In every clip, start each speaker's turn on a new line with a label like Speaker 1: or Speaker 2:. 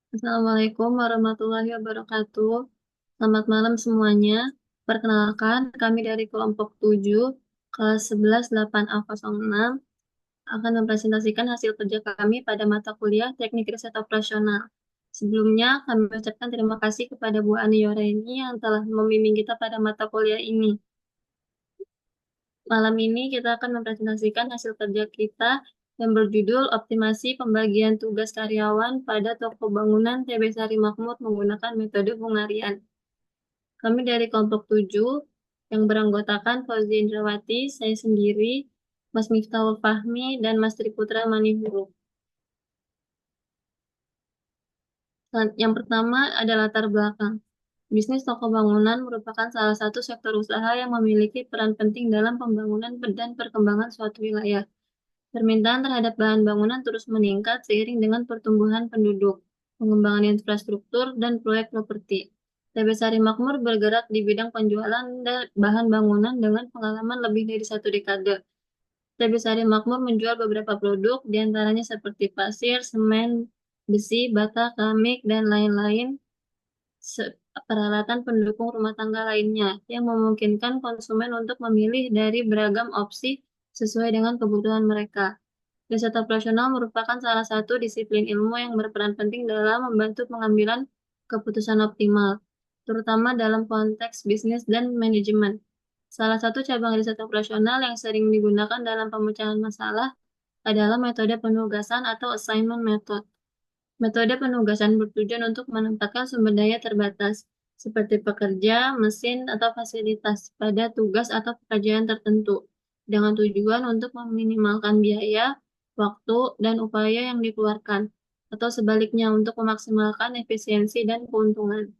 Speaker 1: Assalamualaikum warahmatullahi wabarakatuh. Selamat malam semuanya. Perkenalkan, kami dari kelompok 7, kelas 11 8A06 akan mempresentasikan hasil kerja kami pada mata kuliah Teknik Riset Operasional. Sebelumnya, kami ucapkan terima kasih kepada Bu Ani Yoreni yang telah membimbing kita pada mata kuliah ini. Malam ini kita akan mempresentasikan hasil kerja kita yang berjudul Optimasi Pembagian Tugas Karyawan pada Toko Bangunan TB Sari Makmur menggunakan metode Hungarian. Kami dari kelompok 7 yang beranggotakan Fauzi Indrawati, saya sendiri, Mas Miftahul Fahmi, dan Mas Triputra Manihuru. Yang pertama ada latar belakang. Bisnis toko bangunan merupakan salah satu sektor usaha yang memiliki peran penting dalam pembangunan dan perkembangan suatu wilayah. Permintaan terhadap bahan bangunan terus meningkat seiring dengan pertumbuhan penduduk, pengembangan infrastruktur, dan proyek properti. TB Sari Makmur bergerak di bidang penjualan bahan bangunan dengan pengalaman lebih dari 1 dekade. TB Sari Makmur menjual beberapa produk, diantaranya seperti pasir, semen, besi, bata, keramik, dan lain-lain, peralatan pendukung rumah tangga lainnya, yang memungkinkan konsumen untuk memilih dari beragam opsi sesuai dengan kebutuhan mereka. Riset operasional merupakan salah satu disiplin ilmu yang berperan penting dalam membantu pengambilan keputusan optimal, terutama dalam konteks bisnis dan manajemen. Salah satu cabang riset operasional yang sering digunakan dalam pemecahan masalah adalah metode penugasan atau assignment method. Metode penugasan bertujuan untuk menempatkan sumber daya terbatas, seperti pekerja, mesin, atau fasilitas, pada tugas atau pekerjaan tertentu, dengan tujuan untuk meminimalkan biaya, waktu, dan upaya yang dikeluarkan, atau sebaliknya untuk memaksimalkan efisiensi dan keuntungan.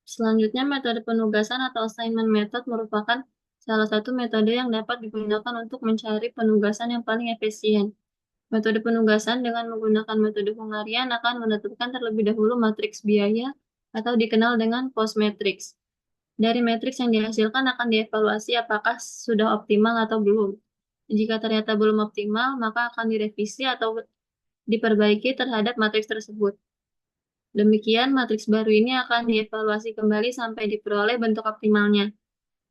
Speaker 1: Selanjutnya, metode penugasan atau assignment method merupakan salah satu metode yang dapat digunakan untuk mencari penugasan yang paling efisien. Metode penugasan dengan menggunakan metode Hungarian akan menentukan terlebih dahulu matriks biaya atau dikenal dengan cost matrix. Dari matriks yang dihasilkan akan dievaluasi apakah sudah optimal atau belum. Jika ternyata belum optimal, maka akan direvisi atau diperbaiki terhadap matriks tersebut. Demikian, matriks baru ini akan dievaluasi kembali sampai diperoleh bentuk optimalnya.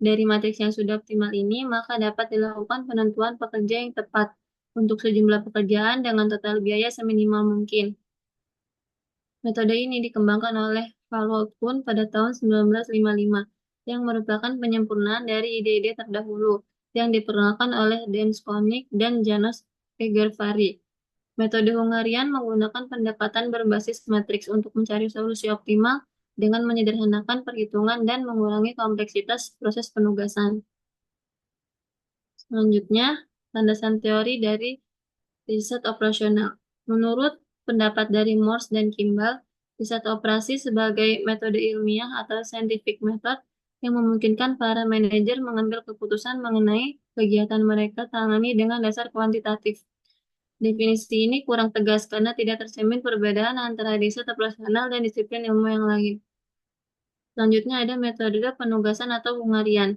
Speaker 1: Dari matriks yang sudah optimal ini, maka dapat dilakukan penentuan pekerja yang tepat untuk sejumlah pekerjaan dengan total biaya seminimal mungkin. Metode ini dikembangkan oleh Harold Kuhn pada tahun 1955, yang merupakan penyempurnaan dari ide-ide terdahulu yang diperkenalkan oleh Dan Skonik dan Janos Egervari. Metode Hungarian menggunakan pendekatan berbasis matriks untuk mencari solusi optimal dengan menyederhanakan perhitungan dan mengurangi kompleksitas proses penugasan. Selanjutnya, landasan teori dari riset operasional. Menurut pendapat dari Morse dan Kimball, riset operasi sebagai metode ilmiah atau scientific method yang memungkinkan para manajer mengambil keputusan mengenai kegiatan mereka tangani dengan dasar kuantitatif. Definisi ini kurang tegas karena tidak tercermin perbedaan antara riset operasional dan disiplin ilmu yang lain. Selanjutnya ada metode penugasan atau Hungarian.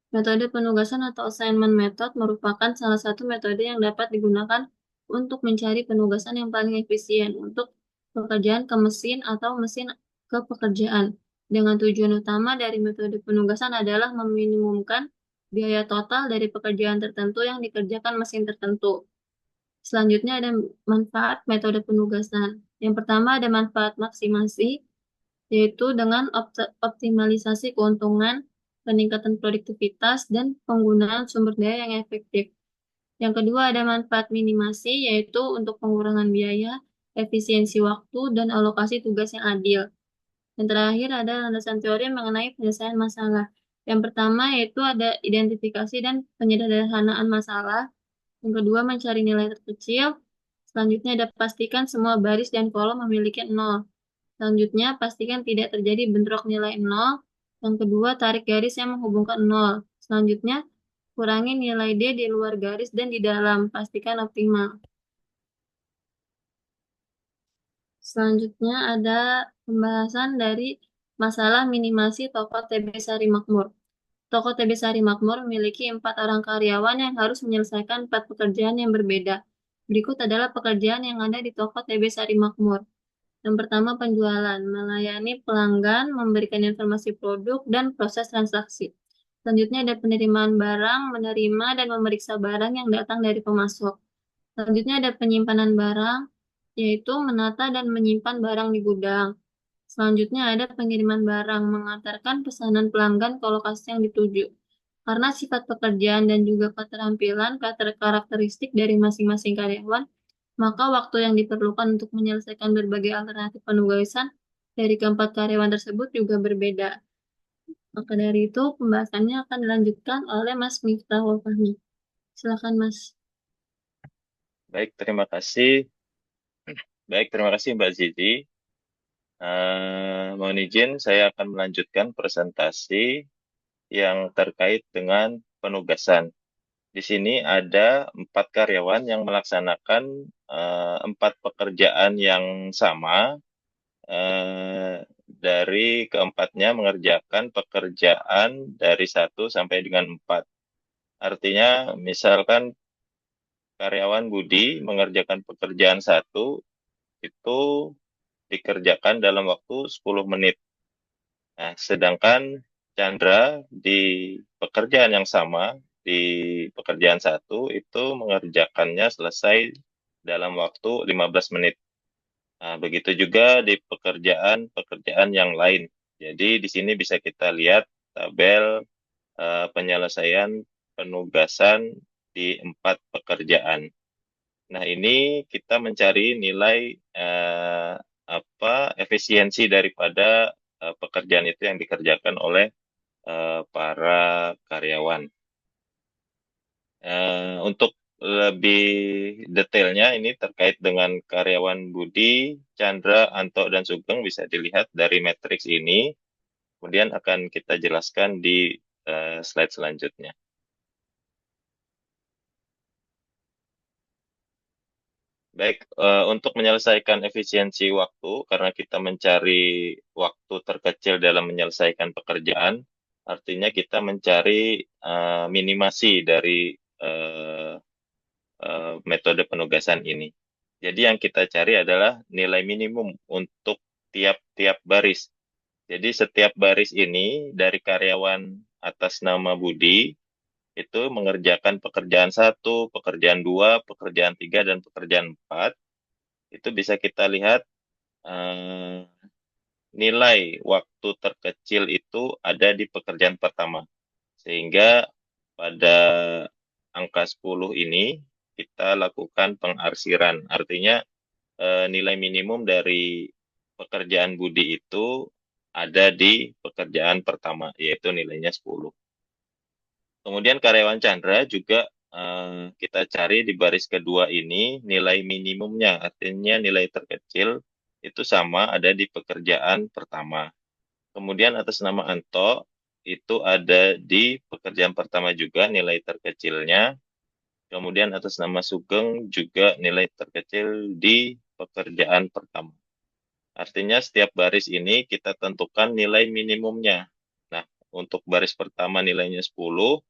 Speaker 1: Metode penugasan atau assignment method merupakan salah satu metode yang dapat digunakan untuk mencari penugasan yang paling efisien untuk pekerjaan ke mesin atau mesin ke pekerjaan. Dengan tujuan utama dari metode penugasan adalah meminimumkan biaya total dari pekerjaan tertentu yang dikerjakan mesin tertentu. Selanjutnya ada manfaat metode penugasan. Yang pertama ada manfaat maksimasi, yaitu dengan optimalisasi keuntungan, peningkatan produktivitas, dan penggunaan sumber daya yang efektif. Yang kedua ada manfaat minimasi, yaitu untuk pengurangan biaya, efisiensi waktu, dan alokasi tugas yang adil. Yang terakhir ada landasan teori mengenai penyelesaian masalah. Yang pertama yaitu ada identifikasi dan penyederhanaan masalah. Yang kedua mencari nilai terkecil. Selanjutnya ada pastikan semua baris dan kolom memiliki 0. Selanjutnya, pastikan tidak terjadi bentrok nilai 0. Yang kedua, tarik garis yang menghubungkan 0. Selanjutnya, kurangi nilai D di luar garis dan di dalam. Pastikan optimal. Selanjutnya ada pembahasan dari masalah minimasi toko TB Sari Makmur. Toko TB Sari Makmur memiliki 4 orang karyawan yang harus menyelesaikan 4 pekerjaan yang berbeda. Berikut adalah pekerjaan yang ada di toko TB Sari Makmur. Yang pertama, penjualan, melayani pelanggan, memberikan informasi produk, dan proses transaksi. Selanjutnya ada penerimaan barang, menerima dan memeriksa barang yang datang dari pemasok. Selanjutnya ada penyimpanan barang, yaitu menata dan menyimpan barang di gudang. Selanjutnya ada pengiriman barang, mengantarkan pesanan pelanggan ke lokasi yang dituju. Karena sifat pekerjaan dan juga keterampilan karakteristik dari masing-masing karyawan, maka waktu yang diperlukan untuk menyelesaikan berbagai alternatif penugasan dari keempat karyawan tersebut juga berbeda. Maka dari itu, pembahasannya akan dilanjutkan oleh Mas Miftahul Fahmi. Silakan, Mas.
Speaker 2: Baik, terima kasih. Baik, terima kasih Mbak Zizi. Mohon izin, saya akan melanjutkan presentasi yang terkait dengan penugasan. Di sini ada 4 karyawan yang melaksanakan 4 pekerjaan yang sama. Dari keempatnya mengerjakan pekerjaan dari 1 sampai dengan 4. Artinya, misalkan karyawan Budi mengerjakan pekerjaan 1, itu dikerjakan dalam waktu 10 menit. Nah, sedangkan Chandra di pekerjaan yang sama, di pekerjaan 1, itu mengerjakannya selesai dalam waktu 15 menit. Nah, begitu juga di pekerjaan-pekerjaan yang lain. Jadi, di sini bisa kita lihat tabel penyelesaian penugasan di 4 pekerjaan. Nah, ini kita mencari nilai efisiensi daripada pekerjaan itu yang dikerjakan oleh para karyawan. Untuk lebih detailnya ini terkait dengan karyawan Budi, Chandra, Anto, dan Sugeng bisa dilihat dari matriks ini. Kemudian akan kita jelaskan di slide selanjutnya. Baik, untuk menyelesaikan efisiensi waktu, karena kita mencari waktu terkecil dalam menyelesaikan pekerjaan, artinya kita mencari minimasi dari metode penugasan ini. Jadi yang kita cari adalah nilai minimum untuk tiap-tiap baris. Jadi setiap baris ini dari karyawan atas nama Budi, itu mengerjakan pekerjaan 1, pekerjaan 2, pekerjaan 3, dan pekerjaan 4. Itu bisa kita lihat eh, nilai waktu terkecil itu ada di pekerjaan pertama. Sehingga pada angka 10 ini kita lakukan pengarsiran. Artinya nilai minimum dari pekerjaan Budi itu ada di pekerjaan pertama, yaitu nilainya 10. Kemudian karyawan Chandra juga kita cari di baris kedua ini nilai minimumnya, artinya nilai terkecil itu sama ada di pekerjaan pertama. Kemudian atas nama Anto itu ada di pekerjaan pertama juga nilai terkecilnya. Kemudian atas nama Sugeng juga nilai terkecil di pekerjaan pertama. Artinya setiap baris ini kita tentukan nilai minimumnya. Nah, untuk baris pertama nilainya 10,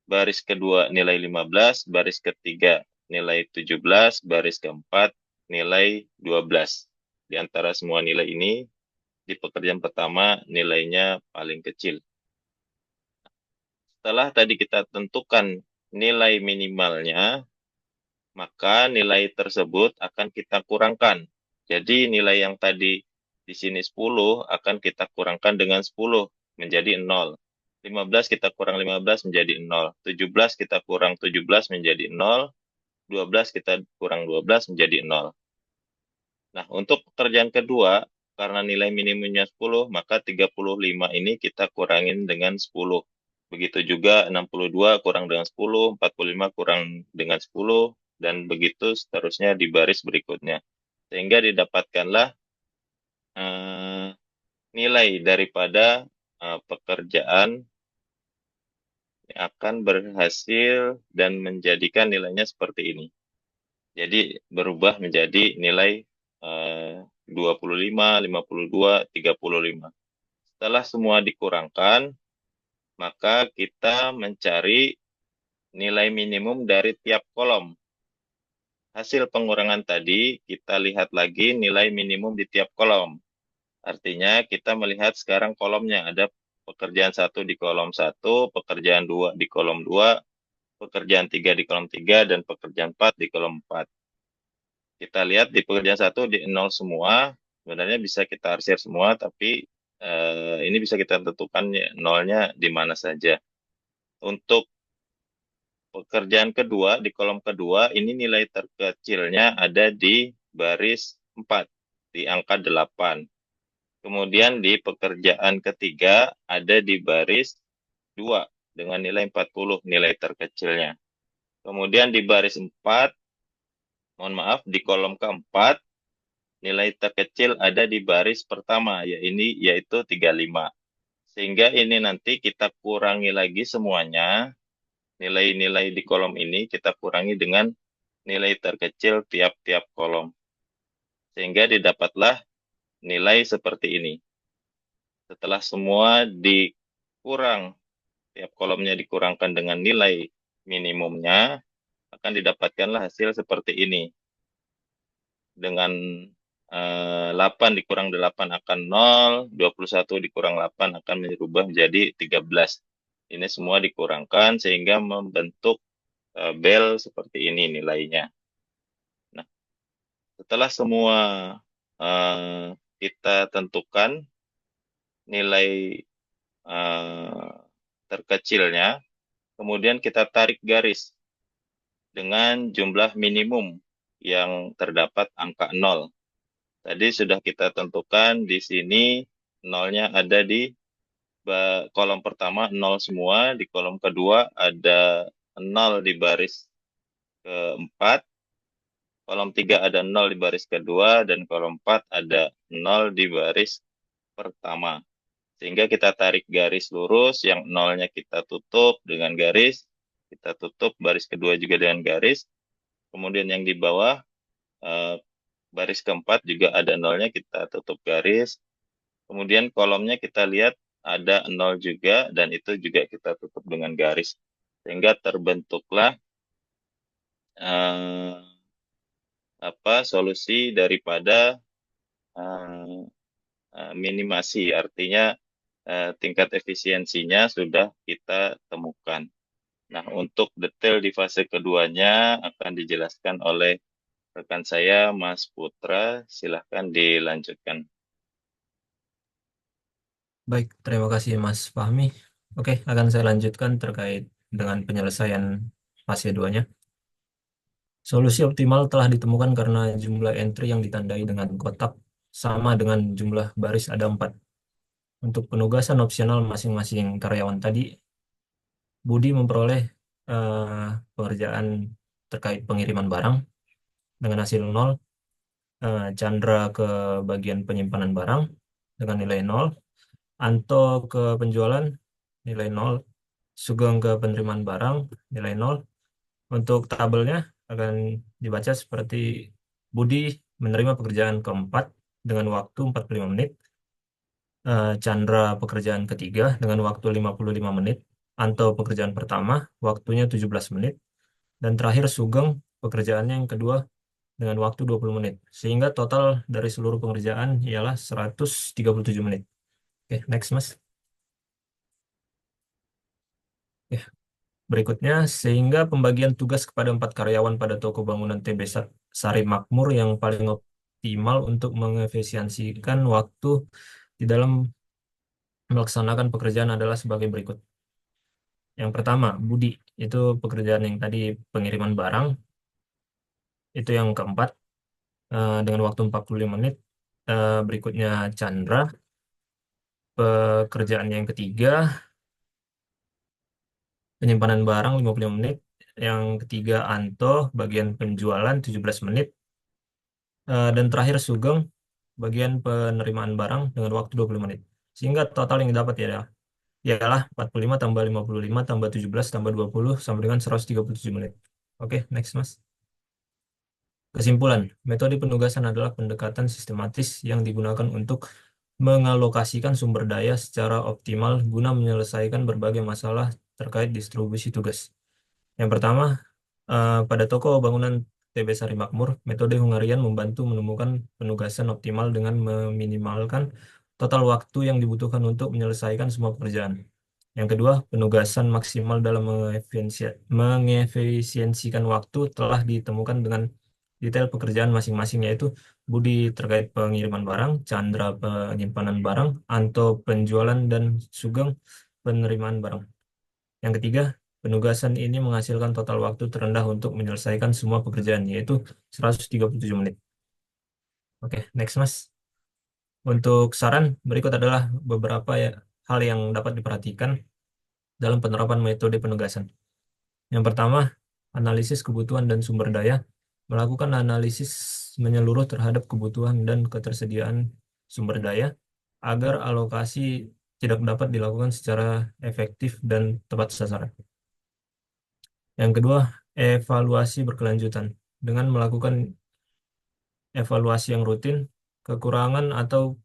Speaker 2: baris kedua nilai 15, baris ketiga nilai 17, baris keempat nilai 12. Di antara semua nilai ini, di pekerjaan pertama nilainya paling kecil. Setelah tadi kita tentukan nilai minimalnya, maka nilai tersebut akan kita kurangkan. Jadi nilai yang tadi di sini 10 akan kita kurangkan dengan 10 menjadi 0. 15 kita kurang 15 menjadi 0. 17 kita kurang 17 menjadi 0. 12 kita kurang 12 menjadi 0. Nah, untuk pekerjaan kedua, karena nilai minimumnya 10, maka 35 ini kita kurangin dengan 10. Begitu juga 62 kurang dengan 10, 45 kurang dengan 10, dan begitu seterusnya di baris berikutnya. Sehingga didapatkanlah eh, nilai daripada pekerjaan yang akan berhasil dan menjadikan nilainya seperti ini. Jadi berubah menjadi nilai 25, 52, 35. Setelah semua dikurangkan, maka kita mencari nilai minimum dari tiap kolom. hasil pengurangan tadi kita lihat lagi nilai minimum di tiap kolom. Artinya kita melihat sekarang kolomnya ada pekerjaan satu di kolom satu, pekerjaan dua di kolom dua, pekerjaan tiga di kolom tiga, dan pekerjaan empat di kolom empat. Kita lihat di pekerjaan satu di nol semua, sebenarnya bisa kita arsir semua, tapi ini bisa kita tentukan ya, nolnya di mana saja. Untuk pekerjaan kedua, di kolom kedua, ini nilai terkecilnya ada di baris 4, di angka 8. Kemudian di pekerjaan ketiga ada di baris 2 dengan nilai 40, nilai terkecilnya. Kemudian di baris 4, mohon maaf, di kolom keempat, nilai terkecil ada di baris pertama, yaitu 35. Sehingga ini nanti kita kurangi lagi semuanya, nilai-nilai di kolom ini kita kurangi dengan nilai terkecil tiap-tiap kolom. Sehingga didapatlah nilai seperti ini. Setelah semua dikurang, tiap kolomnya dikurangkan dengan nilai minimumnya, akan didapatkanlah hasil seperti ini. Dengan 8 dikurang 8 akan 0, 21 dikurang 8 akan berubah menjadi 13. Ini semua dikurangkan sehingga membentuk bel seperti ini nilainya. Nah, setelah semua kita tentukan nilai eh, terkecilnya, kemudian kita tarik garis dengan jumlah minimum yang terdapat angka 0. Tadi sudah kita tentukan di sini nolnya ada di kolom pertama 0 semua, di kolom kedua ada 0 di baris keempat, kolom 3 ada 0 di baris kedua, dan kolom 4 ada 0 di baris pertama. Sehingga kita tarik garis lurus, yang nolnya kita tutup dengan garis, kita tutup baris kedua juga dengan garis, kemudian yang di bawah, baris keempat juga ada nolnya, kita tutup garis, kemudian kolomnya kita lihat ada 0 juga, dan itu juga kita tutup dengan garis. Sehingga terbentuklah eh, solusi daripada eh, minimasi, artinya tingkat efisiensinya sudah kita temukan. Nah, untuk detail di fase keduanya akan dijelaskan oleh rekan saya, Mas Putra. Silahkan dilanjutkan.
Speaker 3: Baik, terima kasih Mas Fahmi. Oke, akan saya lanjutkan terkait dengan penyelesaian fase 2-nya. Solusi optimal telah ditemukan karena jumlah entry yang ditandai dengan kotak sama dengan jumlah baris ada 4. Untuk penugasan opsional masing-masing karyawan tadi, Budi memperoleh eh, pekerjaan terkait pengiriman barang dengan hasil 0, Chandra ke bagian penyimpanan barang dengan nilai 0, Anto ke penjualan nilai 0, Sugeng ke penerimaan barang nilai 0. Untuk tabelnya akan dibaca seperti Budi menerima pekerjaan keempat dengan waktu 45 menit, Chandra pekerjaan ketiga dengan waktu 55 menit, Anto pekerjaan pertama waktunya 17 menit, dan terakhir Sugeng pekerjaannya yang kedua dengan waktu 20 menit. Sehingga total dari seluruh pengerjaan ialah 137 menit. Oke, next Mas. Ya, berikutnya, sehingga pembagian tugas kepada 4 karyawan pada toko bangunan TB Sari Makmur yang paling optimal untuk mengefisiensikan waktu di dalam melaksanakan pekerjaan adalah sebagai berikut. Yang pertama, Budi, itu pekerjaan yang tadi pengiriman barang, itu yang keempat, dengan waktu 45 menit. Berikutnya Chandra, pekerjaan yang ketiga, penyimpanan barang 55 menit. Yang ketiga Anto, bagian penjualan 17 menit. Dan terakhir Sugeng, bagian penerimaan barang dengan waktu 20 menit. Sehingga total yang didapat ialah 45 tambah 55 tambah 17 tambah 20 sama dengan 137 menit. Oke, next Mas. Kesimpulan, metode penugasan adalah pendekatan sistematis yang digunakan untuk mengalokasikan sumber daya secara optimal guna menyelesaikan berbagai masalah terkait distribusi tugas. Yang pertama, pada toko bangunan TB Sari Makmur, metode Hungarian membantu menemukan penugasan optimal dengan meminimalkan total waktu yang dibutuhkan untuk menyelesaikan semua pekerjaan. Yang kedua, penugasan maksimal dalam mengefisiensikan waktu telah ditemukan dengan detail pekerjaan masing-masing, yaitu Budi terkait pengiriman barang, Chandra penyimpanan barang, Anto penjualan, dan Sugeng penerimaan barang. Yang ketiga, penugasan ini menghasilkan total waktu terendah untuk menyelesaikan semua pekerjaan, yaitu 137 menit. Oke, next Mas. Untuk saran, berikut adalah beberapa hal yang dapat diperhatikan dalam penerapan metode penugasan. Yang pertama, analisis kebutuhan dan sumber daya. Melakukan analisis menyeluruh terhadap kebutuhan dan ketersediaan sumber daya agar alokasi tidak dapat dilakukan secara efektif dan tepat sasaran. Yang kedua, evaluasi berkelanjutan. Dengan melakukan evaluasi yang rutin, kekurangan atau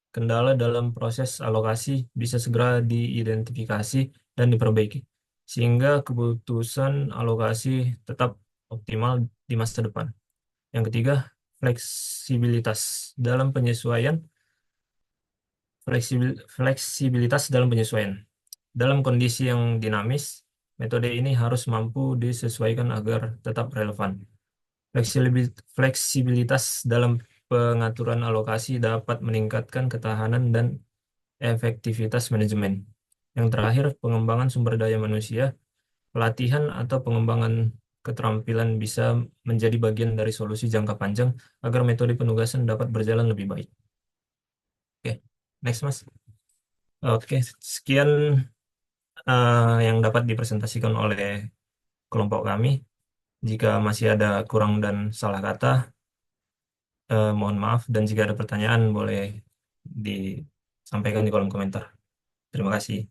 Speaker 3: kendala dalam proses alokasi bisa segera diidentifikasi dan diperbaiki, sehingga keputusan alokasi tetap optimal di masa depan. Yang ketiga, fleksibilitas dalam penyesuaian. Fleksibilitas dalam penyesuaian. Dalam kondisi yang dinamis, metode ini harus mampu disesuaikan agar tetap relevan. Fleksibilitas dalam pengaturan alokasi dapat meningkatkan ketahanan dan efektivitas manajemen. Yang terakhir, pengembangan sumber daya manusia, pelatihan atau pengembangan keterampilan bisa menjadi bagian dari solusi jangka panjang agar metode penugasan dapat berjalan lebih baik. Oke, next Mas. Oke, sekian yang dapat dipresentasikan oleh kelompok kami. Jika masih ada kurang dan salah kata, mohon maaf, dan jika ada pertanyaan boleh disampaikan di kolom komentar. Terima kasih.